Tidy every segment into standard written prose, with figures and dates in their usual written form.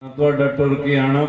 ਤੁਹਾਡਾ ਟੁਰ ਕੇ ਆਣਾ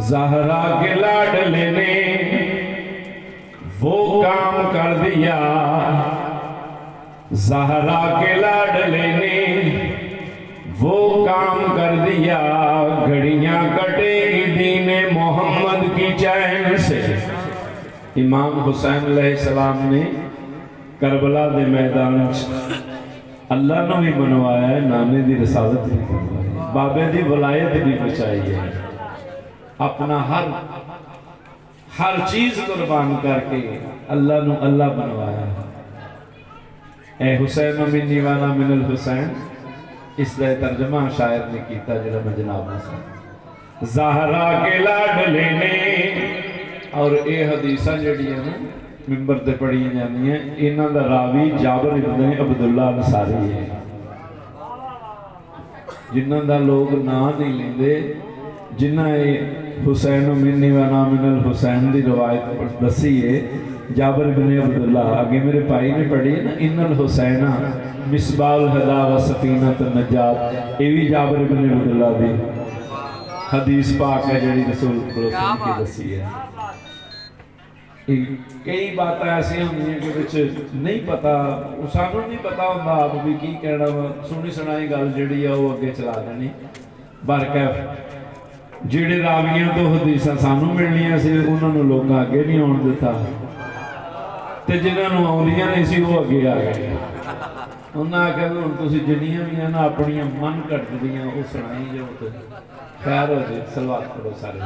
زہرا کے لاڈلے نے وہ کام کر دیا، زہرا کے لاڈلے نے وہ کام کر دیا، گھڑیاں کٹے گی دین محمد کی چین سے۔ امام حسین علیہ السلام نے کربلا دے میدان اللہ نے بھی بنوایا ہے، نانے دی رسالت بھی بنوائی، بابے دی ولایت بھی بچائی ہے، اپنا ہر چیز قربان کر کے اللہ نے اللہ بنوایا ہے۔ اے حسین منی وانا من الحسین، اس لئے ترجمہ شاعر نے کیتا جنہا میں جناب نے زہرا کے لاڈلے نے، اور اے حدیثہ جڑی ہے نا ممبر تے پڑھی جانی ہے، انہاں دا راوی جابر ابن عبداللہ انصاری ہے، جنہاں دا لوگ نا نہیں لیندے، جنہاں حسین منی وانا من الحسین دی روایت دسی ہے جابر ابن عبداللہ، آگے میرے بھائی نے پڑھی نا ان الحسینہ مصباح الہدا و سفینۃ النجات، یہ بھی جابر ابن عبداللہ دی حدیث پاک ہے جڑی رسول اللہ کی دسی ہے۔ کئی باتیں ایسی ہوندی ہیں کہ بچ نہیں پتا، سانوں نہیں پتا ہوندہ آپ بھی کی کہنا، سنی سنائی گل جڑی ہے وہ اگے چلا دینی، برکیف جڑے راویاں تو حدیثہ سانوں ملنیاں سے انہوں نے لوگ آگے نہیں آن دیتا، تے جنہوں نے آنیاں نہیں سی وہ اگے آ گئے، انہوں نے آکھا کہ ان تسی جنیاں بھی ہیں نا اپنی من کٹ دیاں وہ سنائی جو ہوتے خیر ہو جائے، سلوات کرو سارے۔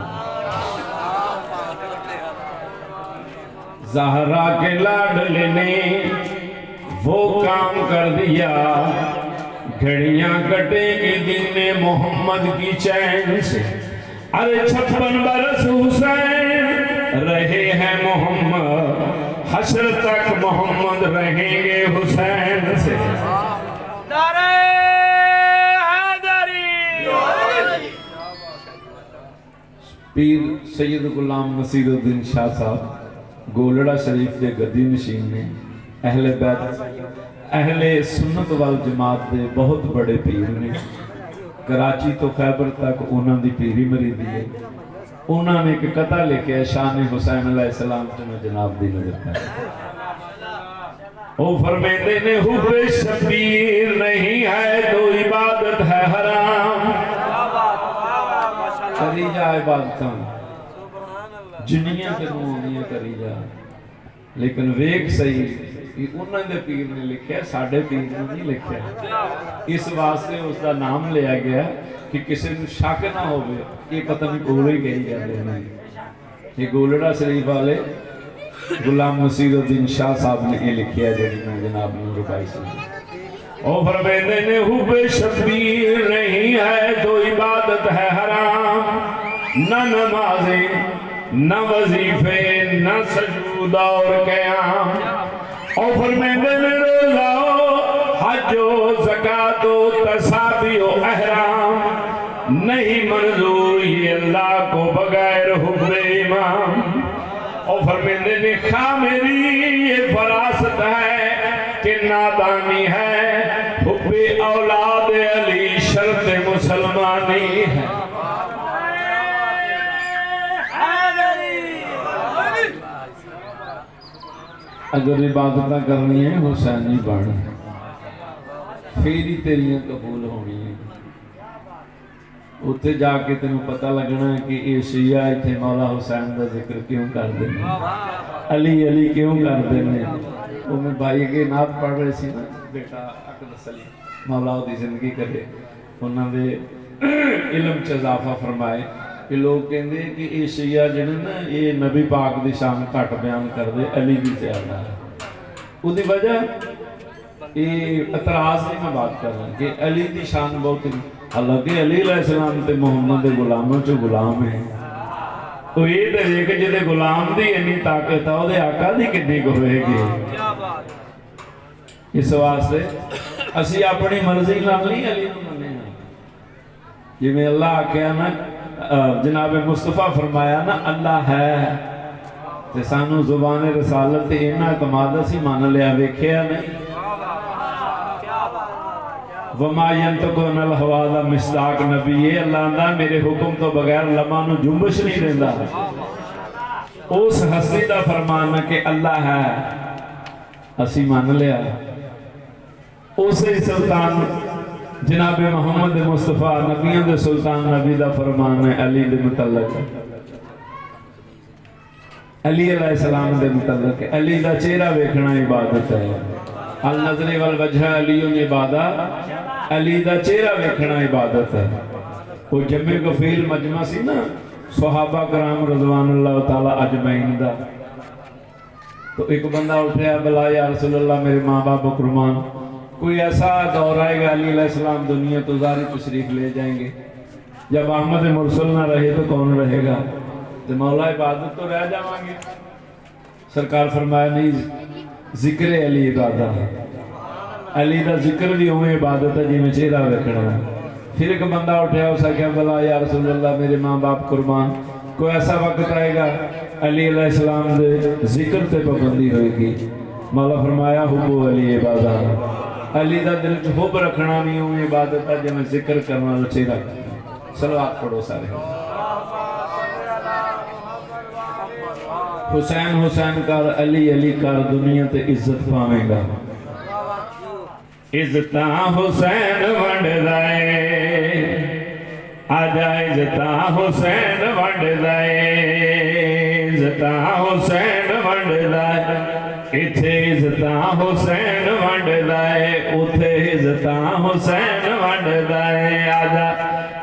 زہرا کے لاڈلے نے وہ کام کر دیا، گھڑیاں کٹے گی دین محمد کی چین سے، ارے 56 برس حسین رہے ہیں محمد، حشر تک محمد رہیں گے حسین سے۔ نعرہ حیدری! پیر سید غلام نصیر الدین شاہ صاحب گولڑا شریف دے گدی نشین نے، اہل بیت اہل سنت والجماعت دے بہت بڑے پیر نے، کراچی تو خیبر تک انہاں دی پیری مریدی ہے۔ انہاں نے ایک قطع لکھے شان حسین علیہ السلام میں جناب دی نظر ہے، او فرمیندے نے حب شبیر نہیں ہے تو عبادت ہے حرام، کری جا عبادتاں جنیاں کے نوانیاں کری جا، لیکن ویک صحیح انہوں نے پیر نے لکھیا، ساڑھے پیر نے نہیں لکھیا، اس واسطے اس دا نام لیا گیا کہ کسی نے شک نہ ہوئے یہ پتہ نہیں گولے گئی جاندے نہیں۔ یہ گولڑا شریف والے غلام نصیر الدین شاہ صاحب نے یہ لکھیا جڑی میں جناب نے رکائی سنی، او فرمیندے نے حب شبیر نہیں ہے تو عبادت ہے حرام، نہ نمازیں نہ وظیفے نہ سجود اور قیام، اور فرمیندے نے روزہ حج و زکاة و تسابیح و احرام، نہیں منظور یہ اللہ کو بغیر حب امام، اور فرمیندے نے خواہ میری یہ فراست ہے کہ نادانی ہے، حب اولاد علی شرط مسلمانی ہے۔ اگر عبادتہ کرنی ہے حسینی بڑھ، پھر ہی تیریاں قبول ہونی ہے، اتھے جا کے تینوں پتہ لگنا ہے کہ یہ شیعہ اتھے مولا حسین دا ذکر کیوں کر دینے، علی علی کیوں کر دینے۔ وہ میں بھائی کے نعت پڑھ رہے سی نا، بیٹا اقدس علی مولا دی زندگی کرے، انہوں نے علم چ اضافہ فرمائے کہ لوگ کہندے کہ یہ شیعہ جنہیں نا یہ نبی پاک دی شان گھٹ بیان کر دے، علی بھی زیادہ ہے۔ اس دی وجہ یہ اعتراض نہیں میں بات کر رہا کہ علی دی شان بہت، حالانکہ علی علیہ السلام تے محمد دے غلاموں چو غلام ہیں، تو یہ دے کہ جدے غلام دی انی طاقت ہے وہ دے آقا دی کتنی کو ہوئے گی۔ اس واسطے اسی اپنی مرضی نال نہیں علی کو منے ہیں، جی میں اللہ آکھیا نا جناب مصطفیٰ فرمایا نا اللہ ہے، تے سانو زبان رسالت انہا اعتماد سی مان لیا، ویکھیا نہیں وما ينطق عن الهوى دا مصداق نبی ہے اللہ آندا میرے حکم تو بغیر لمحہ نو جنبش نہیں دیندا اس ہستی دا فرمان ہے کہ اللہ ہے اسی مان لیا اسی سلطان جناب محمد مصطفیٰ نبیوں دے سلطان نبی دا فرمان ہے علی دے متعلق علی علیہ السلام دے متعلق علی دا چہرہ ویکھنا عبادت ہے النظر والوجہ علی عبادت علی دا چہرہ ویکھنا عبادت ہے وہ جمع گفیل مجمع سی نا صحابہ کرام رضوان اللہ تعالی اجمعین دا تو ایک بندہ اٹھیا بلا یا رسول اللہ میرے ماں باپ و قربان کوئی ایسا دور آئے گا علی علیہ السلام دنیا تو ظاہری تشریف لے جائیں گے جب احمد مرسل نہ رہے تو کون رہے گا تو مولا عبادت تو رہ جاؤں گے سرکار فرمایا نہیں ذکر علی عبادت علی دا ذکر بھی ہوئے عبادت ہے جی میں چہرہ ویکھنا ہے پھر ایک بندہ اٹھیا اسا کیا بلا یا رسول اللہ میرے ماں باپ قربان کوئی ایسا وقت آئے گا علی علیہ السلام دے ذکر تے پابندی ہوئے گی مولا فرمایا حب علی عبادت علی دا دل چ حب رکھنا نہیں ہوئی عبادت ہے جی میں ذکر کرنا چہرہ صلوات پڑھو سارے حسین حسین کر علی علی کر دنیا تے عزت پاویں گا عزتاں حسین ونڈ دائے آجا عزتاں حسین ونڈ دائے عزتاں حسین ونڈ دائے اتھے عزتاں حسین ونڈ دائے اتھے عزتاں حسین ونڈ دائے آجا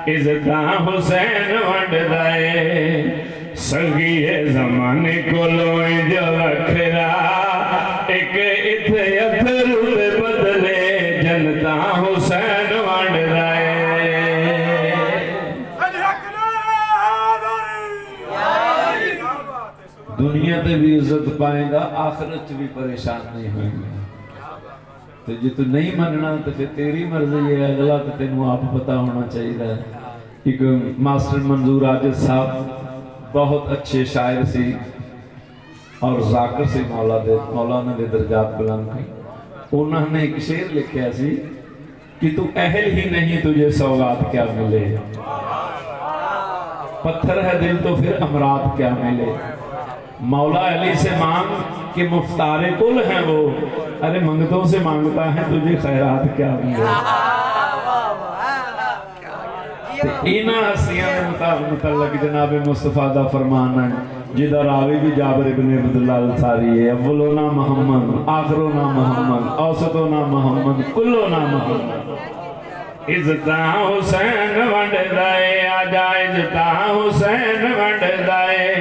عزتاں حسین ونڈ دائے سگیے زمانے کو لوئیں جو رکھرا ایک اتھے اتھرو دے بدلے جنتا حسین ونڈ دائے دنیا تے بھی عزت پائیں گا آخرت بھی پریشان نہیں ہوئیں گے تو جی تو نہیں مننا تو پھر تیری مرضی ہے اگلا تو تینوں آپ پتہ ہونا چاہیے ایک ماسٹر منظور عاجز صاحب بہت اچھے شاعر سی اور ذاکر سے مولانا دے درجات بلند کی انہوں نے ایک شعر لکھیا سی کہ تو اہل ہی نہیں تجھے سوغات کیا ملے پتھر ہے دل تو پھر امراض کیا ملے مولا علی سے مانگ کہ مفتار کل ہیں وہ ارے منگتوں سے مانگتا ہے تجھے خیرات کیا ملے اینا ہستیاں متعلق جناب مصطفیٰ دا فرمان ہے جدہ راوی بھی جابر ابن عبداللہ الثاری ہے اولونا محمد آخرونا محمد اوسطونا محمد کلونا محمد عزتاں حسین ونڈ دائے آجا عزتاں حسین ونڈ دائے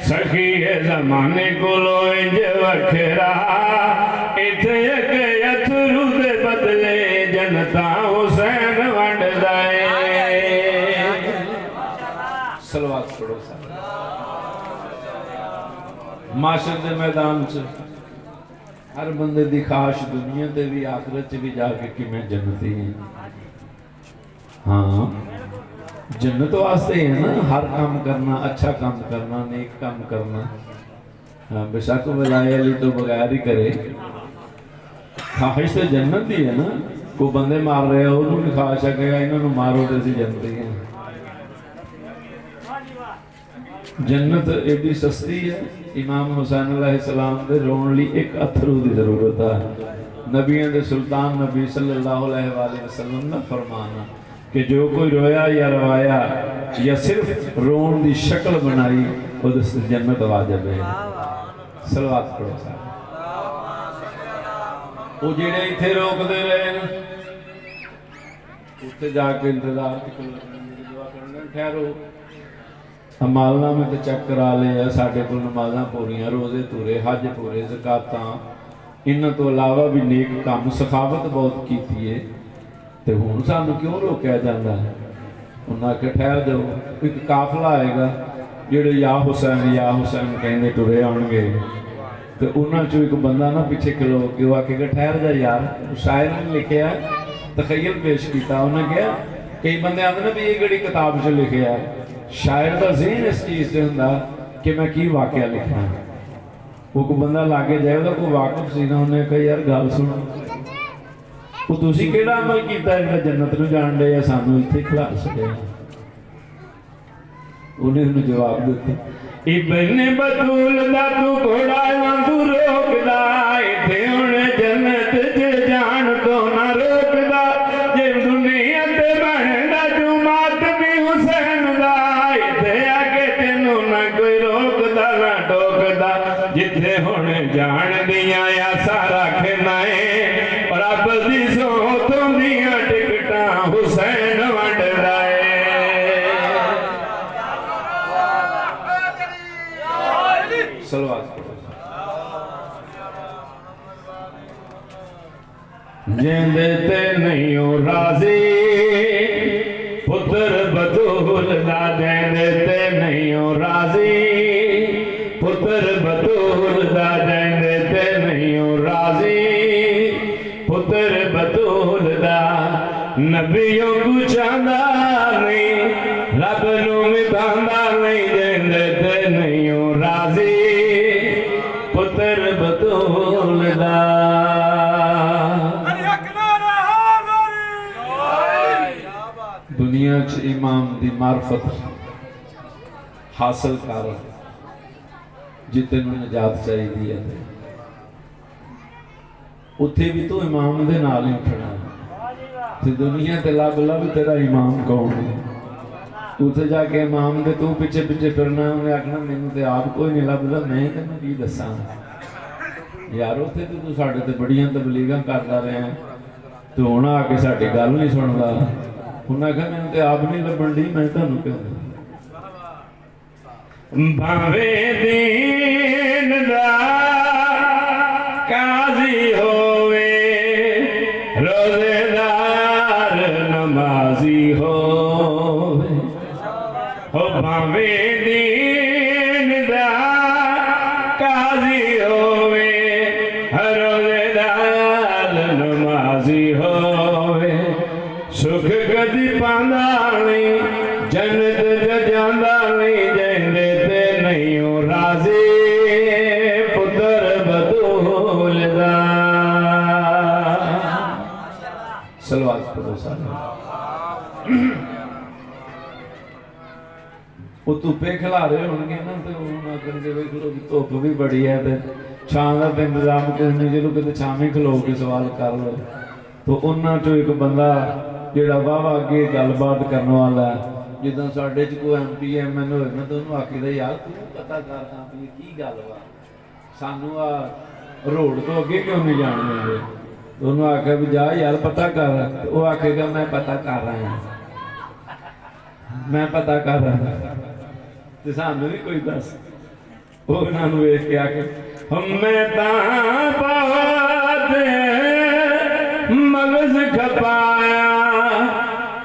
سخی زمانے کو لوئیں جو وکھرا اتھے یک یتھرو دے بدلے جنتا حسین ونڈ دائے صلوات پڑھو سارے معاشر دے میدان سے ہر بندے دی خواہش دنیا تے بھی آخرت بھی جا کے کہ میں جنتی ہیں ہاں جنت واسطے ہے نا ہر کام کرنا اچھا کام کرنا نیک کام کرنا بے شک ولائے علی تو بغیر ہی کرے خواہش تو جنت دی ہے نا کو بندے مار رہے ہو انہوں نے خواہش ہے کہ انہوں نے مارو جیسی جنتی ہیں جنت ایڈی سستی ہے امام حسین علیہ السلام دے رون لی ایک اتھرو دی ضرورت ہے نبیوں دے سلطان نبی صلی اللہ علیہ وآلہ وسلم نے فرمانا کہ جو کوئی رویا یا روایا یا صرف رون دی شکل بنائی وہ دس جنت واجب ہے صلوات پڑھو سارے وہ جیڑے اتھے روک دے رہے ہیں اتھے جا کے انتظار کی دعا کرنے ٹھہرو مالنا میں تو چیک کرا لے ساڈے کول نمازاں پوریاں روزے پورے حج پورے زکاتاں انہاں تو علاوہ بھی نیک کام سخاوت بہت کیتی ہے تے ہن سانوں کیوں روکیا جاندا ہے انہاں کہ ٹھہر جاؤ ایک قافلہ آئے گا جڑے یا حسین کہندے ٹرے آن گے تے انہاں چوں ایک بندہ نا پیچھے کھلو کے وہ کہ ٹھہر جا یار شاعر نے لکھیا تخیل پیش کیتا انہاں کہا کئی بندے آندے نا بھی یہ گڑی کتاب چ لکھیا ہے شاعر دا ذہن اس چیز سے ہوندا کہ میں کی واقعہ لکھنا وہ کو بندہ لاگے جائے دا کوئی واقف سی نہ انہیں کہا یار گال سن وہ تسی کیڑا عمل کیتا ہے جڑا جنت نو جان دے یا سانو ایتھے کھلا چھڈیا؟ انہیں انہوں جواب دیتے ابن بطول دا تو گھوڑا وانگو روکدا ایتھے انہیں جنت جے جان تو نہ روکدا جے دنیا تے بندا جو ماتمی حسین دا ایتھے آگے تینوں نہ کوئی روکدا نہ ٹوکدا جتھے ہونے جان دیاں یا سارا کھنائے اور اب دی سوتوں دیاں ٹکٹاں حسین ونڈ رائے جیندے تے نہیں ہو راضی پتر بطول دا جیندے تے نہیں ہو راضی پتر بطول دا جیندے تے نہیں ہو راضی پتر بطول دا نبیوں کو چاندہ نہیں رب نو متاندہ نہیں جیندے تے نہیں ہو راضی پتر بطول دا دنیا چ امام دی معرفت حاصل کر جتنوں نجات چاہی دی ہے اتھے بھی تو امام دے نال ہی اٹھنا تے دنیا تے لب لب تیرا امام کون ہے اتھے جا کے امام دے تو پیچھے پیچھے پھرنا انہیں آکھنا میں تے آپ کوئی نہیں لبدا میں تینوں کی دساں یار اتھے تو ساڈے تے بڑیاں تبلیغاں کردا رہے ہیں تو ہن آ کے ساڈی گل نہیں سندا انہاں کہا میں تے آپ نہیں لبن دی میں تانوں کہوں بھاوے دین دا قاضی ہووے روزے دار نمازی ہووے ہو بھاوے دین دا قاضی ہووے روزے دار نمازی ہووے سکھ کدی پاندا نہیں جنت جاندا نہیں جیندے تے نہیں ہو راضی پتر بطول دا صلوات پڑھو سارے وہ دھوپے کھلا رہے ہوں گے نا تو انہوں آکر کے دھوپ بھی بڑی ہے چھاں دا تے انتظام کرنے جلو کہ چھاں میں کھلو کے سوال کر لو تو انہاں چو ایک بندہ جڑا واہ اگے گل بات کرنے والا ہے جداں ساڈے چ کوئی ایم پی ایم این ہوئے نا تو انہوں آکھدا یار تو پتہ کرنا بھی کی گل وا سانوں آ روڈ تو اگے کیوں نہیں جان دے تو انہوں آکھیا بھی جا یار پتہ کر وہ آکھے گا میں پتہ کر رہا ہوں میں پتہ کر رہا ہوں تے سانوں بھی کوئی دس وہ انہاں نوں ویکھ کے آکھے میں تاں بہت مغز کھپایا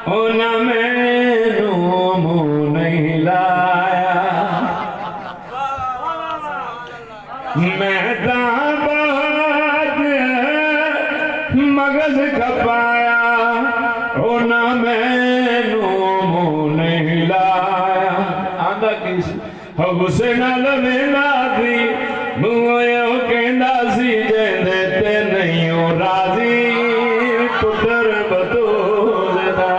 انہاں مینوں منہ نہیں لایا میں تاں بہت مغز کھپایا انہاں مینوں منہ نہیں لایا آندا کس غصے نال ویندا سی منہ کہندا سی جیندے تے نہیں ہو راضی پتر بطول دا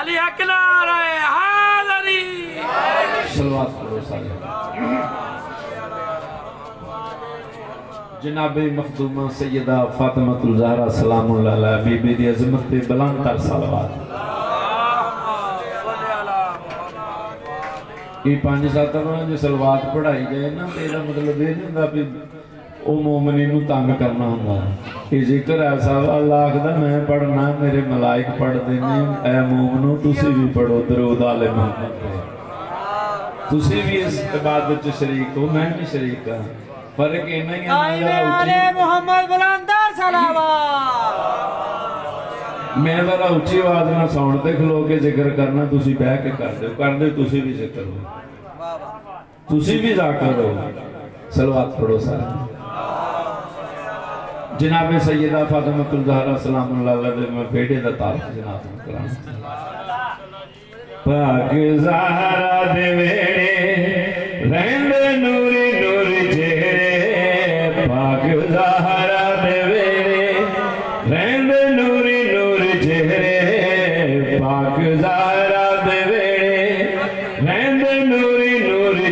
علی حق نعرہ حیدری صلوات پڑھو سارے جناب مخدومہ سیدہ فاطمۃ الزہرا سلام اللہ علیہ بی بی دی عظمت پہ بلند تر صلوات یہ 5-7 جو سلوات پڑھائی جائے نا تیرا مطلب یہ نہیں ہوتا کہ وہ مومنی نو تنگ کرنا ہوتا یہ ذکر ایسا اللہ آخدا میں پڑھنا میرے ملائک پڑھ دینے اے مومنو تسی بھی پڑھو درود آل محمد تسی بھی اس عبادت شریک ہو میں بھی شریک ہوں فرق یہ نہیں ہے محمد بلندر صلوات میں ذرا اچھی آواز نہ ساؤنڈ تے کھلو کے ذکر کرنا تسی بہ کے کر دے تسی بھی ذکر ہو تسی بھی ذاکر ہو صلوات پڑھو سارے جناب سیدہ فاطمۃ الزہرا سلام اللہ علیہ میں بیٹے دا تعارف جناب کرام پاک زہرا دے ویڑے رہندے نوری نوری چہرے پاک زہرا دے ویڑے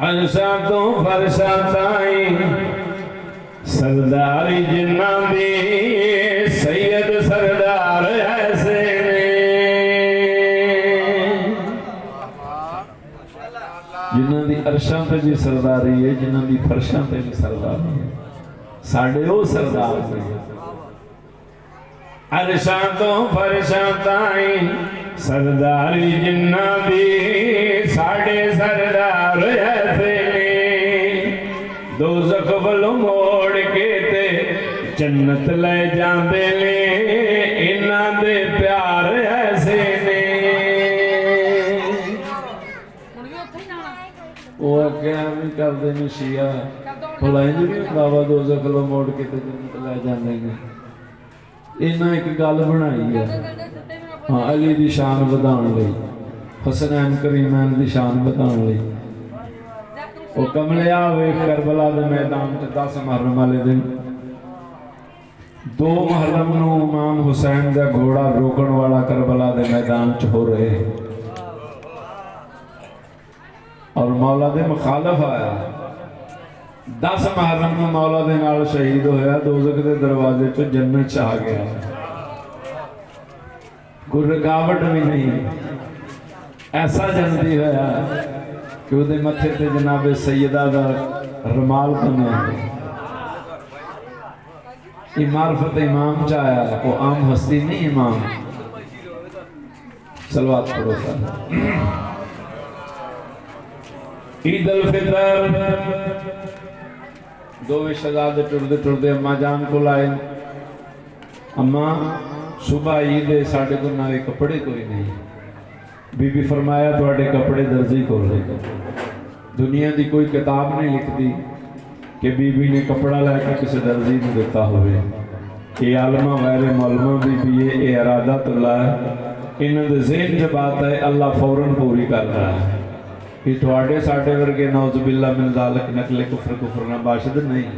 عرشاں تو فرشاں تائیں سرداری جنہاں دی سید سردار ایسے نے جنہاں دی عرشاں تے بھی سرداری ہے جنہاں دی فرشاں تے بھی سرداری ہے ساڑھے او سردار نے عرشاں تو فرشاں تائیں سرداری جنہاں دی ساڑھے سردار ایسے نے دوزخ والوں موڑ کے تے جنت لے جاندے لے انہاں دے پیار ایسے نے وہ کیا بھی کر دے نشیہ بھلائیں جو نہیں بابا دوزخ والوں موڑ کے تے جنت لے جاندے گے انہاں ایک گل بنائی ہے ہاں علی دی شان بدان لئی حسنین کریمین دی شان بدان لئی وہ کملے آوے کربلا دے میدان تے 10 محرم والے دن 2 محرم نو امام حسین دا گھوڑا روکن والا کربلا دے میدان چ ہو رہے اور مولا دے مخالف آیا 10 محرم نو مولا دے نال شہید ہویا دوزخ دے دروازے چ جنت چ آ گیا کوئی رکاوٹ بھی نہیں ایسا جنتی ہویا کہ وہ دے متھے تے جناب سیدہ دا رمال بنیا یہ معرفت امام چاہیا وہ عام ہستی نہیں امام صلوات پڑھو سا عید الفطر دوویں شہزادے ٹردے اماں جان کو لائے اماں صبح عید ہے ساڑھے کو نہ کپڑے کوئی نہیں بی بی فرمایا تواڈے کپڑے درزی کو لے دنیا دی کوئی کتاب نہیں لکھ دی کہ بی بی نے کپڑا لے کے کسی درزی نے دیتا ہوئے یہ عالمہ غیر معلومہ بی بی یہ ارادت اللہ ہے انہوں نے ذہن جو بات ہے اللہ فوراً پوری کر رہا ہے کہ تواڈے ساڑھے ورگے نعوذ باللہ من ذالک نقل کفر نباشد نہیں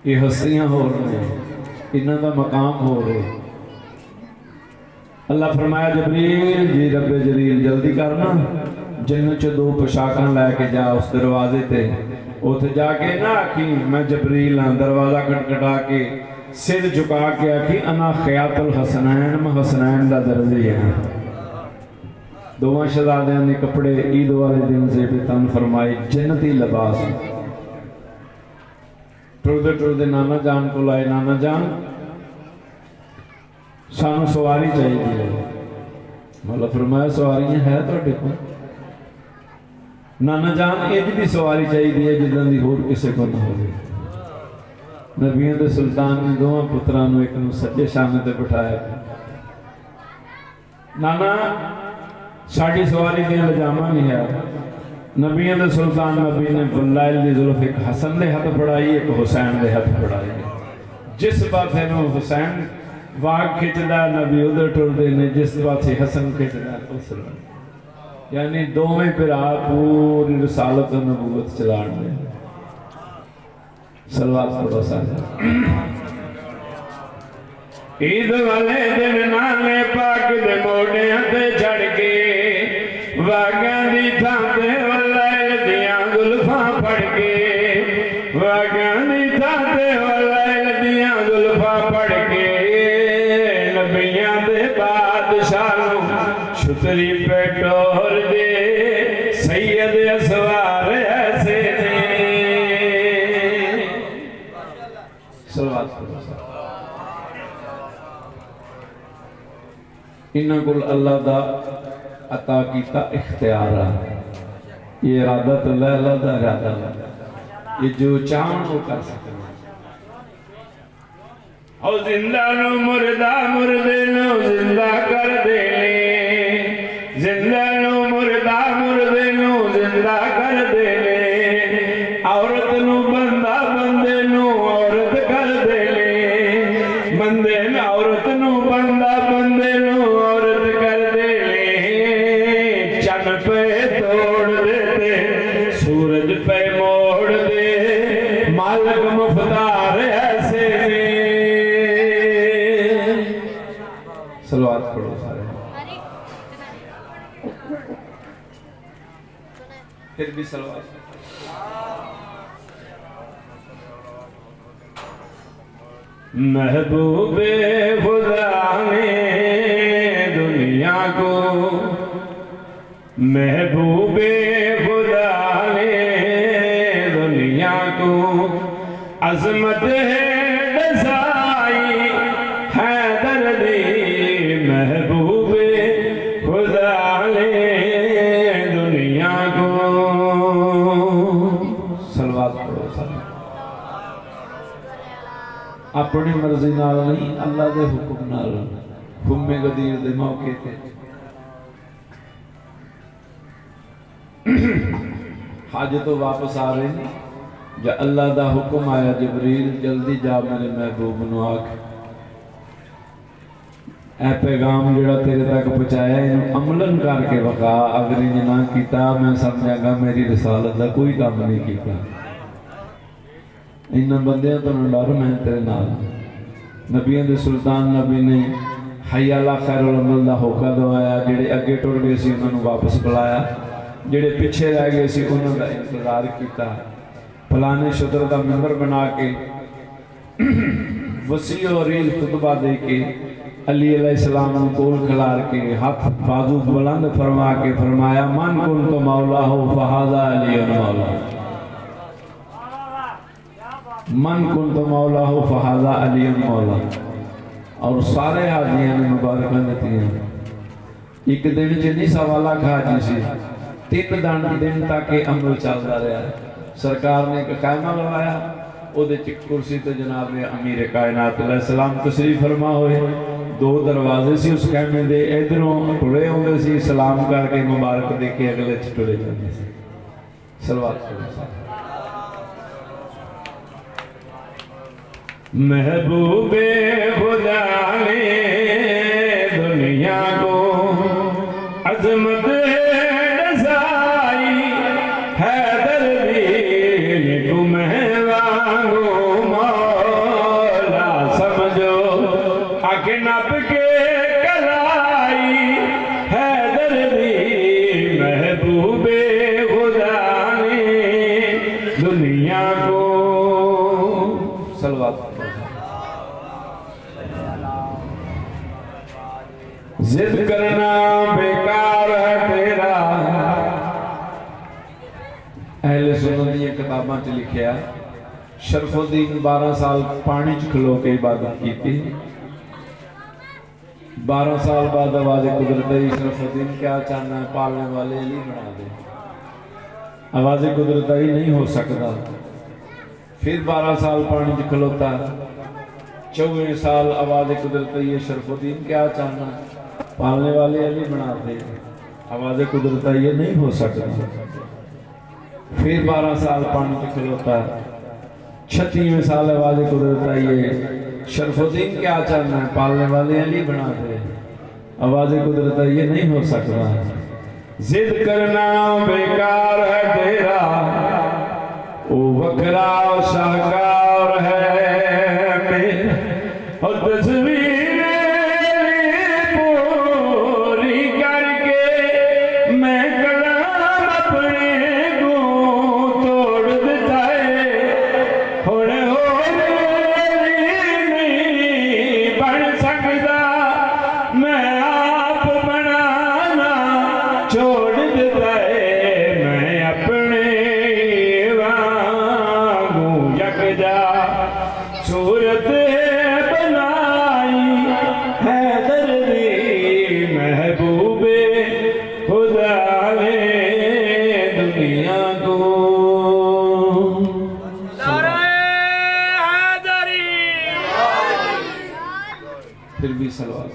یہ ہستیاں ہو رہے ہیں انہوں دا مقام ہو رہے اللہ فرمایا جبریل جی رب جلیل جلدی کرنا جنت چ 2 پوشاکاں لے کے جا اس دروازے تے اوتھے جا کے نہ آکھی میں جبریل ہاں دروازہ کھٹکھٹا کے سر جھکا کے آکھی انا خیاط الحسنین میں حسنین دا درزی ہے 2 شہزادیاں نے کپڑے عید والے دن سے تن فرمائے جنتی لباس ٹردے نانا جان کو لائے نانا جان سانو سواری چاہیے مولا فرمایا سواریاں ہے تو دیکھو نانا جان ایج دی سواری چاہیے جداں دی ہور کسے کو نہ ہوگی نبیوں دے سلطان نے 2 پتراں نو ایک نو سجے شانے تے بٹھایا نانا ساڑی سواری دیا لجامہ نہیں ہے نبیوں دے سلطان نبی نے بلائل دی ظلف ایک حسن دے ہاتھ پڑھائی ایک حسین دے ہاتھ پڑھائی جس بات ہے نو حسین واگ کھچدا نبی ادھر ٹر دے نے جس بات سے حسن کھچدا اس رہا یعنی 2 پھرا پوری رسالت و نبوت چلان دے صلوات پڑھو ساتھ عید والے دن نانے پاک دے موڑیاں تے جھڑ کے واگیاں دی تھاں تے والائل دیاں زلفاں پھڑ کے واگیاں دی تھاں تے والائل دیاں زلفاں پھڑ کے نبیاں دے بادشاہ نو چھتری پہ ٹور دے سید اسوار ایسے نے صلوات پڑھو انہاں کل اللہ دا عطا کیتا اختیار ہے یہ ارادت اللہ دا ارادہ ہے یہ جو چاہن وہ کر سکتے ہیں او زندہ نو مردہ مردے نو زندہ کر دینے زندہ نو مردہ مردے نو زندہ کر دینے عورت نو بندہ بندے نو عورت کر دینے بندے نو عورت نو بندہ بندے نو عورت کر دینے چن پہ توڑ دیتے سورج پہ موڑ دے مالک مفتار ایسے نے صلوات پڑھو سارے پھر بھی سلوات محبوب خدا نے دنیا کو محبوب خدا نے دنیا کو عظمت ہے رضائی حیدر دی محبوب خدا نے دنیا کو صلوات پڑھو اپنی مرضی نال نہیں اللہ دے حکم نال خم غدیر دے موقع تے حج تو واپس آ رہے ہیں جا اللہ دا حکم آیا جبریل جلدی جا میرے محبوب نو آکھ اے پیغام جڑا تیرے تک پہنچایا انہوں عملاً کر کے وقا اگر انہیں نہ کیتا میں سمجھا گا میری رسالت دا کوئی کام نہیں کیتا انہاں بندیاں تو نہ ڈر میں تیرے نال نبیوں دے سلطان نبی نے حی اللہ خیر العمل دا ہوکا دوایا جڑے اگے ٹر گئے سی انہوں نے واپس بلایا جڑے پیچھے رہ گئے سی انہوں دا انتظار کیتا پلانے شطر دا ممبر بنا کے وسیع و ریل خطبہ دے کے علی علیہ السلام کو کول کھلار کے ہاتھ بازو بلند فرما کے فرمایا من کنت مولا ہو فہذا علی مولا من کنت مولا ہو فہذا علی مولا اور سارے حاجیاں نے مبارکہ دیتی ہیں ایک دن چنی سوالہ کھا جیسی 3 دن تک عمل چلتا رہا سرکار نے ایک قائمہ لگایا او دے کرسی تے جناب امیر کائنات علیہ السلام تشریف فرما ہوئے 2 دروازے سی اس خیمے دے ادھروں ٹرے ہوندے سی سلام کر کے مبارک دے کے اگلے ٹرے جاندے سی صلوات محبوب خدا نے دنیا کو عظمت رضائی حیدر دین کو مہوانو مولا سمجھو آکے نب کے کلائی حیدر دین محبوب خدا نے دنیا کو صلوات ضد کرنا بیکار ہے تیرا اہل سنت یہ کتاباں چ لکھیا شرف الدین 12 سال پانی چ کھلو کے عبادت کی تھی 12 سال بعد آواز قدرت شرف الدین کیا چاہنا ہے پالنے والے علی بنا دے آواز قدرت نہیں ہو سکتا پھر 12 سال پانی چ کھلوتا 24 سال آواز قدرت یہ شرف الدین کیا چاہنا ہے پالنے والے علی بنا دے آواز قدرت یہ نہیں ہو سکتا پھر 12 سال پانی چ کھلوتا 36 سال آواز قدرت یہ شرف الدین کیا چاہنا ہے پالنے والے علی بنا دے آواز قدرت یہ نہیں ہو سکتا ضد کرنا بیکار ہے تیرا او وکرا شاہکار ہے میرا اور تصویر پھر بھی سلوات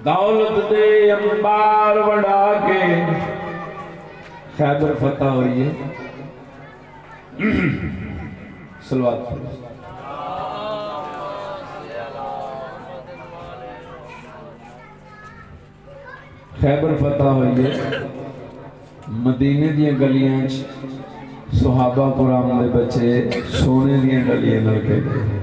دولت دے انبار بڑھا کے خیبر فتح ہوئی ہے سلوات خیبر فتح ہوئی ہے مدینے دیا گلیاں صحابہ کرام دے بچے سونے دیا گلیاں لڑکے گئے